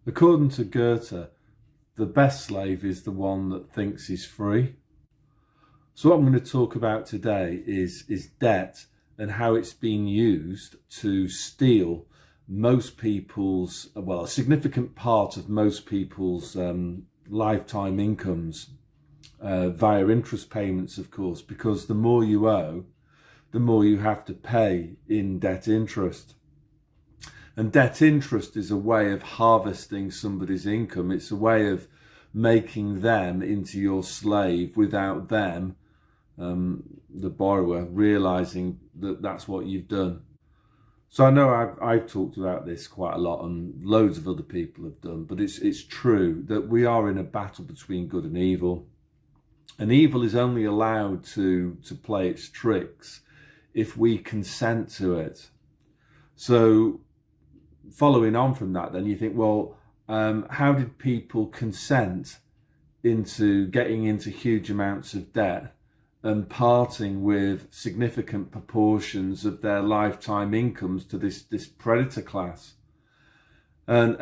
According to Goethe, the best slave is the one that thinks he's free. So what I'm going to talk about today is debt and how it's been used to steal most people's, well, a significant part of most people's lifetime incomes via interest payments, of course, because the more you owe, the more you have to pay in debt interest. And debt interest is a way of harvesting somebody's income. It's a way of making them into your slave without them, the borrower, realizing that that's what you've done. So I know I've talked about this quite a lot, and loads of other people have done, but it's true that we are in a battle between good and evil. And evil is only allowed to play its tricks if we consent to it. So following on from that, then you think, well, how did people consent into getting into huge amounts of debt and parting with significant proportions of their lifetime incomes to this predator class? And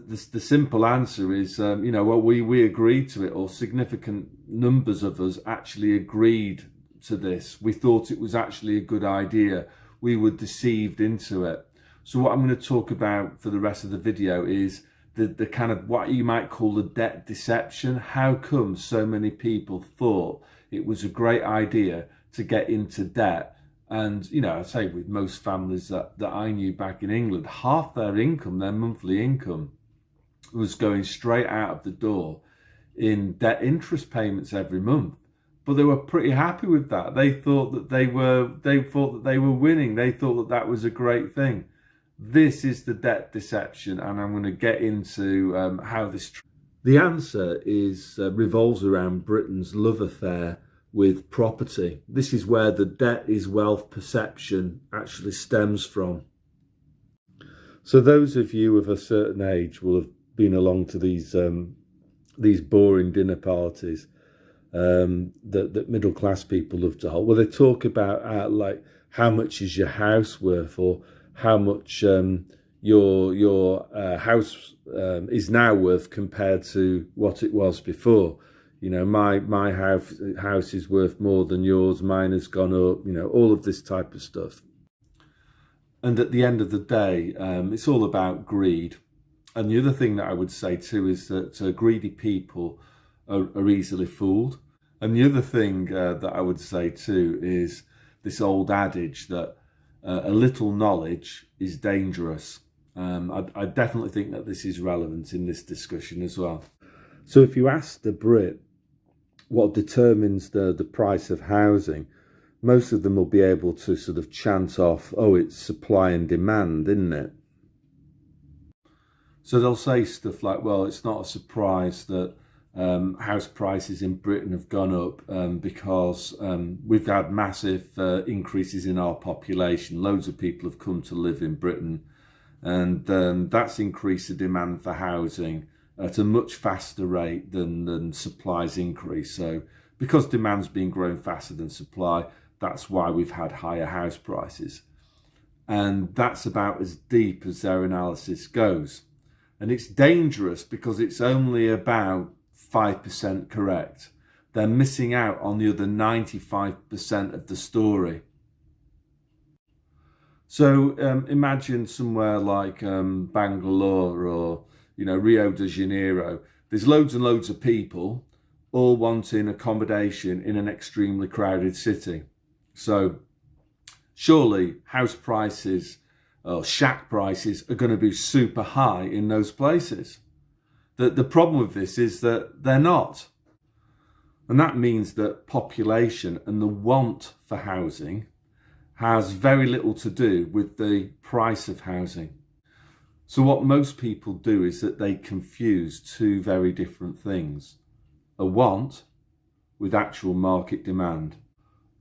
the simple answer is, well, we agreed to it, or significant numbers of us actually agreed to this. We thought it was actually a good idea. We were deceived into it. So what I'm going to talk about for the rest of the video is the kind of what you might call the debt deception. How come so many people thought it was a great idea to get into debt? And, I say with most families that I knew back in England, half their income, their monthly income, was going straight out of the door in debt interest payments every month. But they were pretty happy with that. They thought that they were winning. They thought that was a great thing. This is the debt deception, and I'm going to get into how this... The answer is revolves around Britain's love affair with property. This is where the debt is wealth perception actually stems from. So those of you of a certain age will have been along to these boring dinner parties that middle class people love to hold. Well, they talk about like how much is your house worth, or how much your house is now worth compared to what it was before. My house is worth more than yours, mine has gone up, all of this type of stuff. And at the end of the day, it's all about greed. And the other thing that I would say too is that greedy people are easily fooled. And the other thing that I would say too is this old adage that a little knowledge is dangerous. I definitely think that this is relevant in this discussion as well. So if you ask the Brit what determines the price of housing, most of them will be able to sort of chant off, oh, it's supply and demand, isn't it? So they'll say stuff like, well, it's not a surprise that house prices in Britain have gone up because we've had massive increases in our population. Loads of people have come to live in Britain, and that's increased the demand for housing at a much faster rate than supply's increase. So because demand's been growing faster than supply, that's why we've had higher house prices. And that's about as deep as their analysis goes. And it's dangerous because it's only about 5% correct. They're missing out on the other 95% of the story. So imagine somewhere like Bangalore or Rio de Janeiro. There's loads and loads of people all wanting accommodation in an extremely crowded city. So surely house prices or shack prices are going to be super high in those places. The problem with this is that they're not. And that means that population and the want for housing has very little to do with the price of housing. So what most people do is that they confuse two very different things. A want with actual market demand.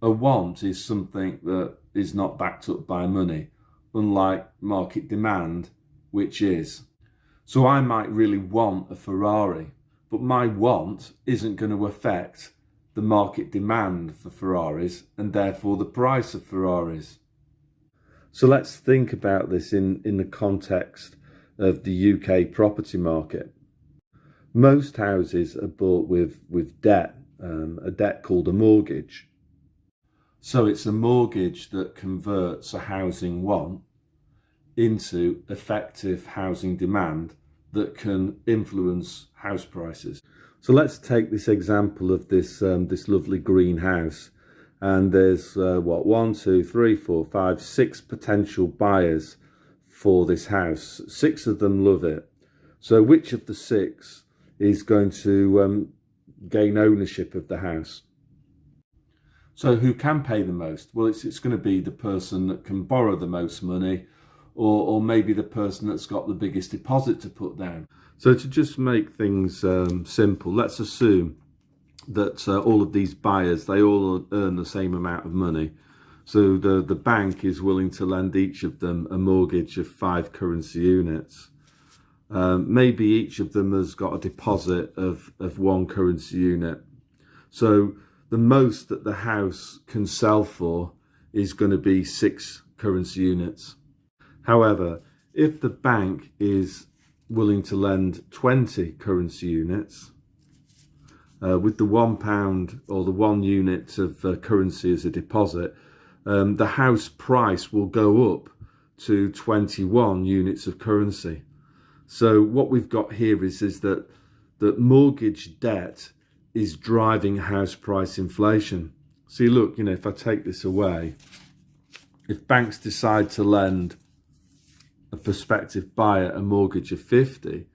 A want is something that is not backed up by money, unlike market demand, which is. So I might really want a Ferrari, but my want isn't going to affect the market demand for Ferraris and therefore the price of Ferraris. So let's think about this in the context of the UK property market. Most houses are bought with debt, a debt called a mortgage. So it's a mortgage that converts a housing want into effective housing demand that can influence house prices. So let's take this example of this lovely green house, and there's one, two, three, four, five, six potential buyers for this house. Six of them love it. So which of the six is going to gain ownership of the house? So who can pay the most? Well, it's going to be the person that can borrow the most money, or maybe the person that's got the biggest deposit to put down. So to just make things simple, let's assume that all of these buyers, they all earn the same amount of money. So the bank is willing to lend each of them a mortgage of 5 currency units. Maybe each of them has got a deposit of 1 currency unit. So the most that the house can sell for is going to be 6 currency units. However, if the bank is willing to lend 20 currency units, with the £1 or the 1 unit of currency as a deposit, the house price will go up to 21 units of currency. So what we've got here is that mortgage debt is driving house price inflation. See, look, if I take this away, if banks decide to lend a prospective buyer a mortgage of 50,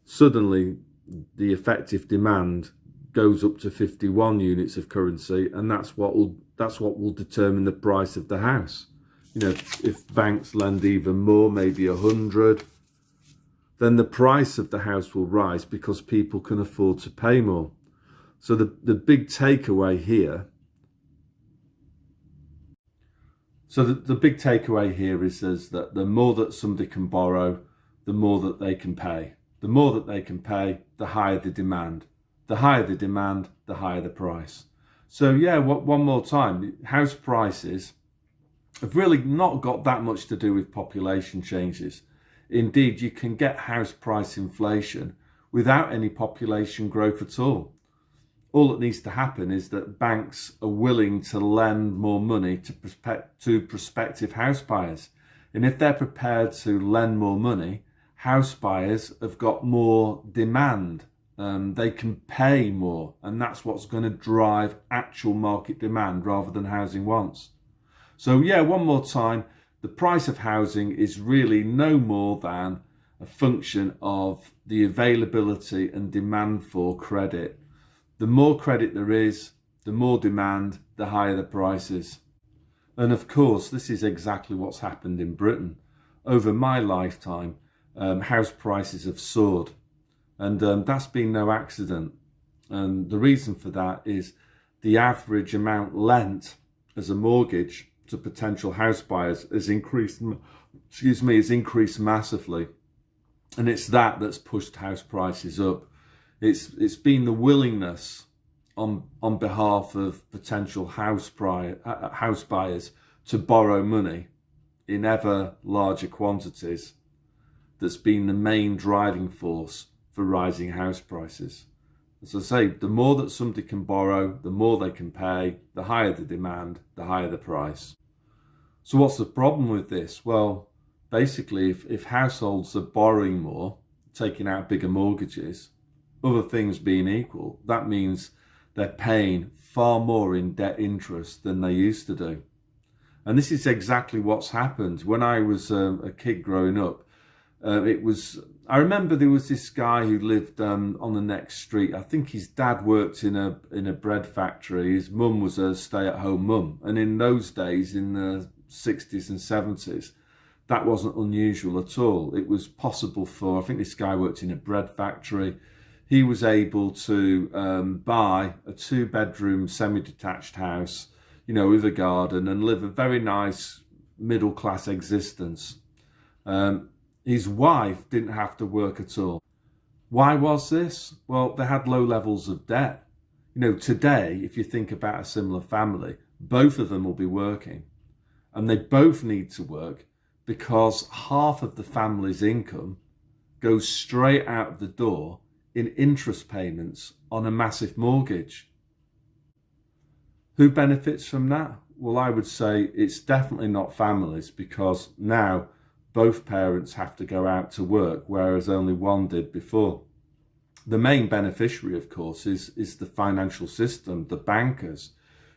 suddenly the effective demand goes up to 51 units of currency, and that's what will determine the price of the house. If banks lend even more, maybe 100, then the price of the house will rise because people can afford to pay more. So the big takeaway here, is that the more that somebody can borrow, the more that they can pay. The more that they can pay, the higher the demand. The higher the demand, the higher the price. So yeah, one more time, house prices have really not got that much to do with population changes. Indeed, you can get house price inflation without any population growth at all. All that needs to happen is that banks are willing to lend more money to prospective house buyers. And if they're prepared to lend more money, house buyers have got more demand. They can pay more, and that's what's going to drive actual market demand rather than housing wants. So yeah, one more time, the price of housing is really no more than a function of the availability and demand for credit. The more credit there is, the more demand, the higher the prices. And of course, this is exactly what's happened in Britain. Over my lifetime, house prices have soared. And that's been no accident. And the reason for that is the average amount lent as a mortgage to potential house buyers has increased massively. And it's that's pushed house prices up. It's been the willingness on behalf of potential house buyers to borrow money in ever larger quantities that's been the main driving force for rising house prices. As I say, the more that somebody can borrow, the more they can pay, the higher the demand, the higher the price. So what's the problem with this? Well, basically, if households are borrowing more, taking out bigger mortgages, other things being equal, that means they're paying far more in debt interest than they used to do. And this is exactly what's happened. When I was a kid growing up, I remember there was this guy who lived on the next street. I think his dad worked in a bread factory. His mum was a stay-at-home mum. And in those days, in the 60s and 70s, that wasn't unusual at all. It was possible I think this guy worked in a bread factory. He was able to buy a 2-bedroom semi-detached house, with a garden, and live a very nice middle-class existence. His wife didn't have to work at all. Why was this? Well, they had low levels of debt. Today, if you think about a similar family, both of them will be working, and they both need to work because half of the family's income goes straight out the door in interest payments on a massive mortgage. Who benefits from that? Well, I would say it's definitely not families, because now both parents have to go out to work, whereas only one did before. The main beneficiary, of course, is the financial system, the bankers,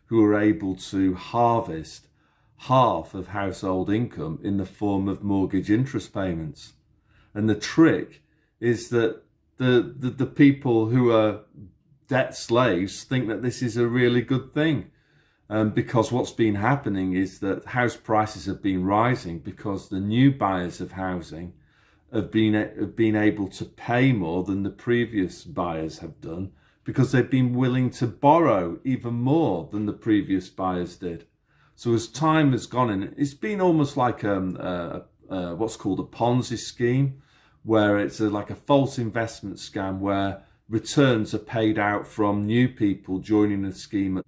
who are able to harvest half of household income in the form of mortgage interest payments. And the trick is that the people who are debt slaves think that this is a really good thing. Because what's been happening is that house prices have been rising because the new buyers of housing have been able to pay more than the previous buyers have done, because they've been willing to borrow even more than the previous buyers did. So as time has gone in, it's been almost like what's called a Ponzi scheme, where it's like a false investment scam where returns are paid out from new people joining the scheme.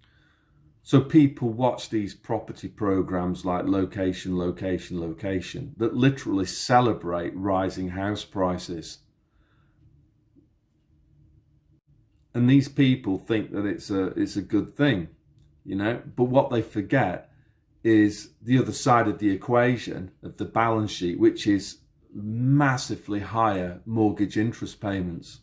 So people watch these property programs like Location, Location, Location that literally celebrate rising house prices. And these people think that it's a good thing, you know, but what they forget is the other side of the equation of the balance sheet, which is massively higher mortgage interest payments.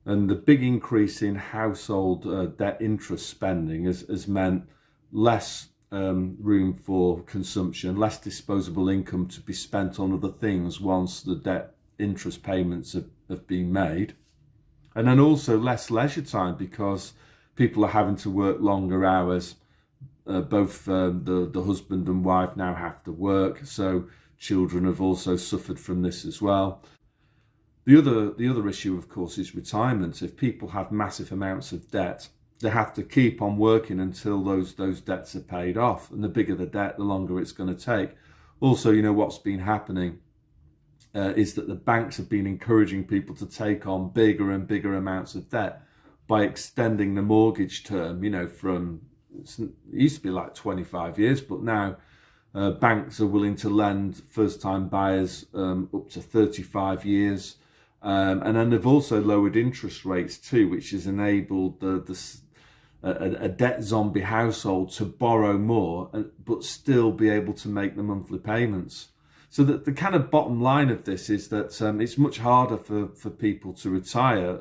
And the big increase in household debt interest spending has meant less room for consumption, less disposable income to be spent on other things once the debt interest payments have been made. And then also less leisure time, because people are having to work longer hours. Both the husband and wife now have to work, so children have also suffered from this as well. The other issue, of course, is retirement. If people have massive amounts of debt, they have to keep on working until those debts are paid off. And the bigger the debt, the longer it's going to take. Also, you know, what's been happening is that the banks have been encouraging people to take on bigger and bigger amounts of debt by extending the mortgage term, you know, from, it used to be like 25 years, but now banks are willing to lend first-time buyers up to 35 years. And then they've also lowered interest rates too, which has enabled a debt zombie household to borrow more, but still be able to make the monthly payments. So that the kind of bottom line of this is that it's much harder for people to retire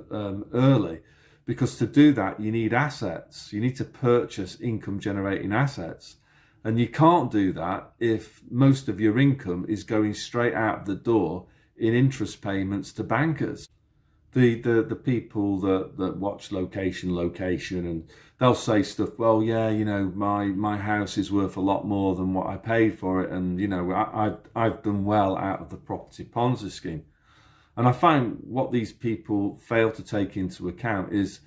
early, because to do that you need assets. You need to purchase income generating assets. And you can't do that if most of your income is going straight out the door in interest payments to bankers. The people that watch Location, and they'll say stuff, well, yeah, you know, my house is worth a lot more than what I paid for it, and you know, I've done well out of the property Ponzi scheme. And I find what these people fail to take into account is,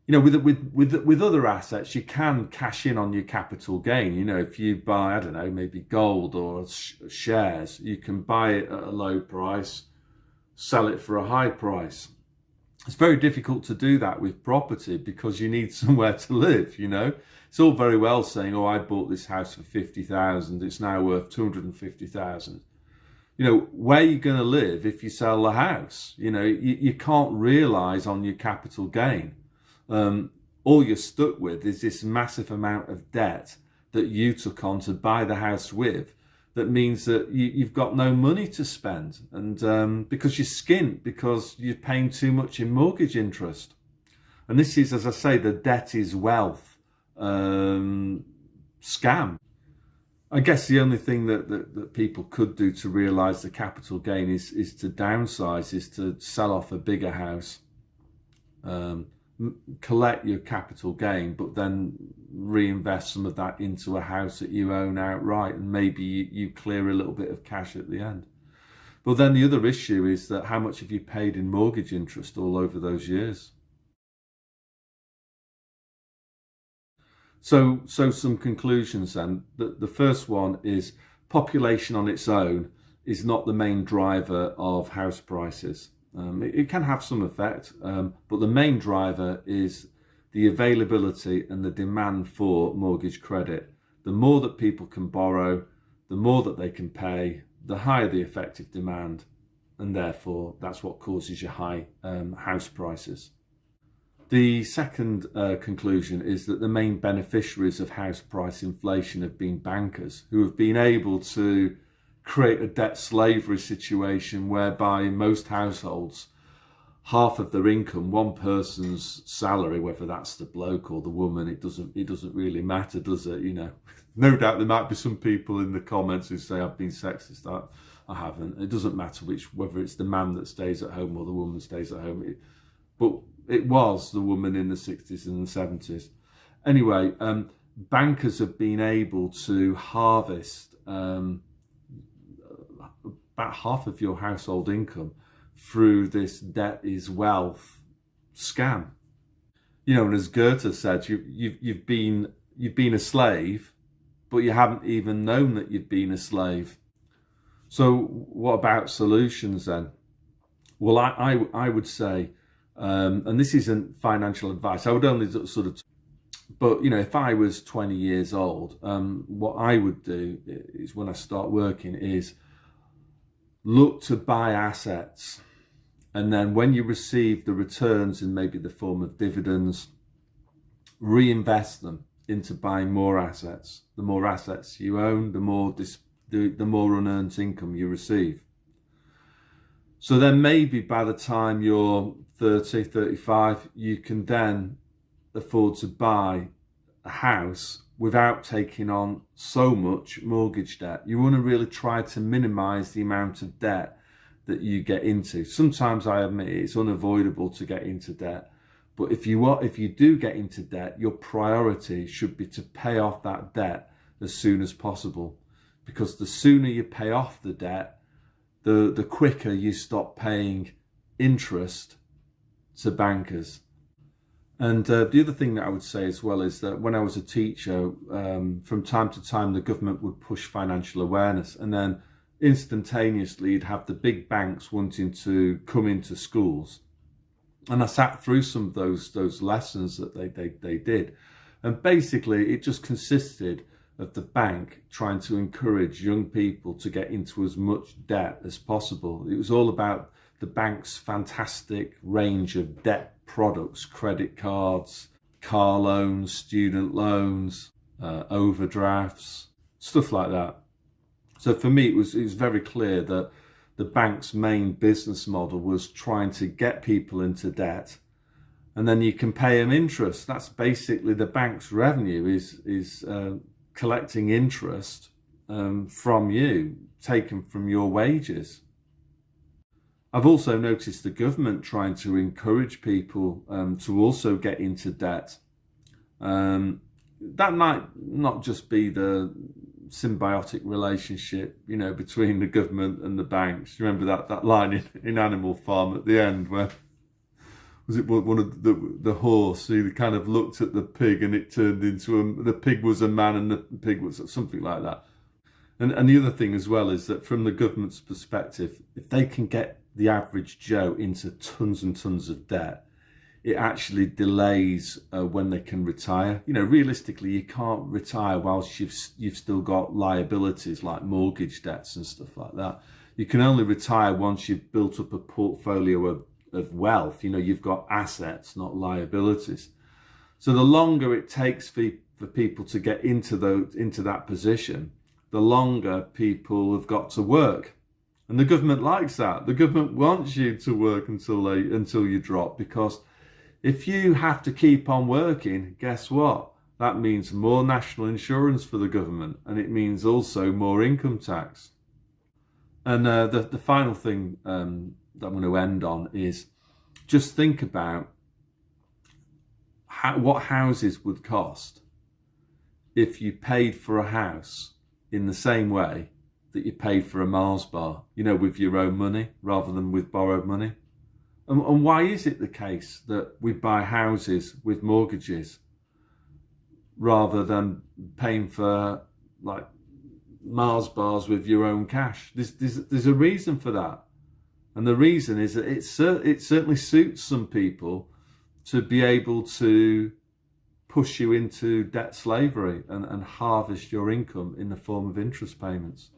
you know, with other assets, you can cash in on your capital gain. You know, if you buy, I don't know, maybe gold or shares, you can buy it at a low price, sell it for a high price. It's very difficult to do that with property, because you need somewhere to live, you know. It's all very well saying, oh, I bought this house for 50,000, it's now worth 250,000. You know, where are you going to live if you sell the house? You know, you can't realise on your capital gain. All you're stuck with is this massive amount of debt that you took on to buy the house with. That means that you've got no money to spend, and because you're skint, because you're paying too much in mortgage interest. And this is, as I say, the debt is wealth scam. I guess the only thing that people could do to realise the capital gain is to downsize, is to sell off a bigger house, collect your capital gain, but then reinvest some of that into a house that you own outright, and maybe you clear a little bit of cash at the end. But then the other issue is that how much have you paid in mortgage interest all over those years? So some conclusions then. The first one is population on its own is not the main driver of house prices. It can have some effect, but the main driver is the availability and the demand for mortgage credit. The more that people can borrow, the more that they can pay, the higher the effective demand. and therefore that's what causes your high house prices. The second conclusion is that the main beneficiaries of house price inflation have been bankers, who have been able to create a debt slavery situation whereby in most households, half of their income, one person's salary, whether that's the bloke or the woman, it doesn't really matter, does it? You know, no doubt there might be some people in the comments who say I've been sexist. I haven't. It doesn't matter whether it's the man that stays at home or the woman stays at home. But it was the woman in the 60s and the 70s. Anyway, bankers have been able to harvest about half of your household income through this debt is wealth scam. You know, and as Goethe said, you've been a slave, but you haven't even known that you've been a slave. So what about solutions then? Well, I would say, and this isn't financial advice, I would only sort of, but you know, if I was 20 years old, what I would do is when I start working is look to buy assets. And then when you receive the returns in maybe the form of dividends, reinvest them into buying more assets. The more assets you own, the more unearned income you receive. So then maybe by the time you're 30, 35, you can then afford to buy a house without taking on so much mortgage debt. You want to really try to minimize the amount of debt that you get into. Sometimes I admit it's unavoidable to get into debt, but if you do get into debt, your priority should be to pay off that debt as soon as possible, because the sooner you pay off the debt, the quicker you stop paying interest to bankers. And the other thing that I would say as well is that when I was a teacher, from time to time the government would push financial awareness, and then instantaneously you'd have the big banks wanting to come into schools. And I sat through some of those lessons that they did, and basically it just consisted of the bank trying to encourage young people to get into as much debt as possible. It was all about the bank's fantastic range of debt products: credit cards, car loans, student loans, overdrafts, stuff like that. So for me, it was very clear that the bank's main business model was trying to get people into debt, and then you can pay them interest. That's basically the bank's revenue is collecting interest from you, taken from your wages. I've also noticed the government trying to encourage people to also get into debt. That might not just be the symbiotic relationship, you know, between the government and the banks. Remember that line in Animal Farm at the end, where was it one of the horse who kind of looked at the pig and it turned into the pig was a man and the pig was something like that. And the other thing as well is that from the government's perspective, if they can get the average Joe into tons and tons of debt, it actually delays when they can retire. You know, realistically, you can't retire whilst you've still got liabilities like mortgage debts and stuff like that. You can only retire once you've built up a portfolio of wealth. You know, you've got assets, not liabilities. So the longer it takes for people to get into that position, the longer people have got to work. And the government likes that. The government wants you to work until you drop, because if you have to keep on working, guess what? That means more national insurance for the government, and it means also more income tax. And the final thing that I'm going to end on is just think about what houses would cost if you paid for a house in the same way that you paid for a Mars bar, you know, with your own money rather than with borrowed money. And why is it the case that we buy houses with mortgages rather than paying for like Mars bars with your own cash? There's a reason for that. And the reason is that it certainly suits some people to be able to push you into debt slavery and harvest your income in the form of interest payments.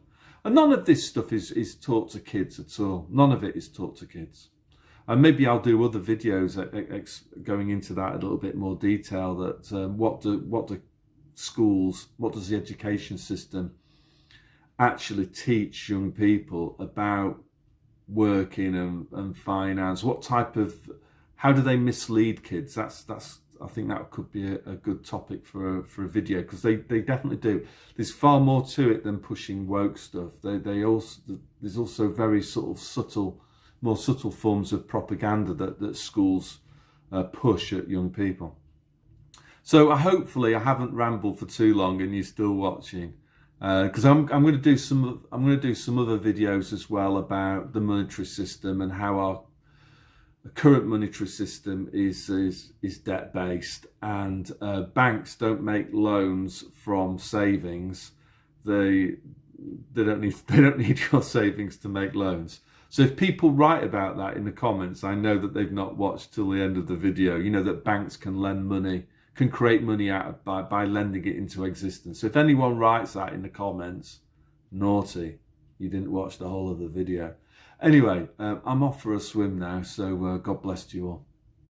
And none of this stuff is taught to kids at all. None of it is taught to kids. And maybe I'll do other videos going into that in a little bit more detail. That what do schools, what does the education system actually teach young people about working and finance? What type of, how do they mislead kids? That's I think that could be a good topic for a video, because they definitely do. There's far more to it than pushing woke stuff. There's also very sort of more subtle forms of propaganda that schools push at young people. So hopefully I haven't rambled for too long and you're still watching, because I'm going to do some other videos as well about the monetary system and how our current monetary system is debt based, and banks don't make loans from savings. They don't need your savings to make loans. So if people write about that in the comments, I know that they've not watched till the end of the video. You know that banks can lend money, can create money out of, by lending it into existence. So if anyone writes that in the comments, naughty, you didn't watch the whole of the video. Anyway, I'm off for a swim now, so God bless you all.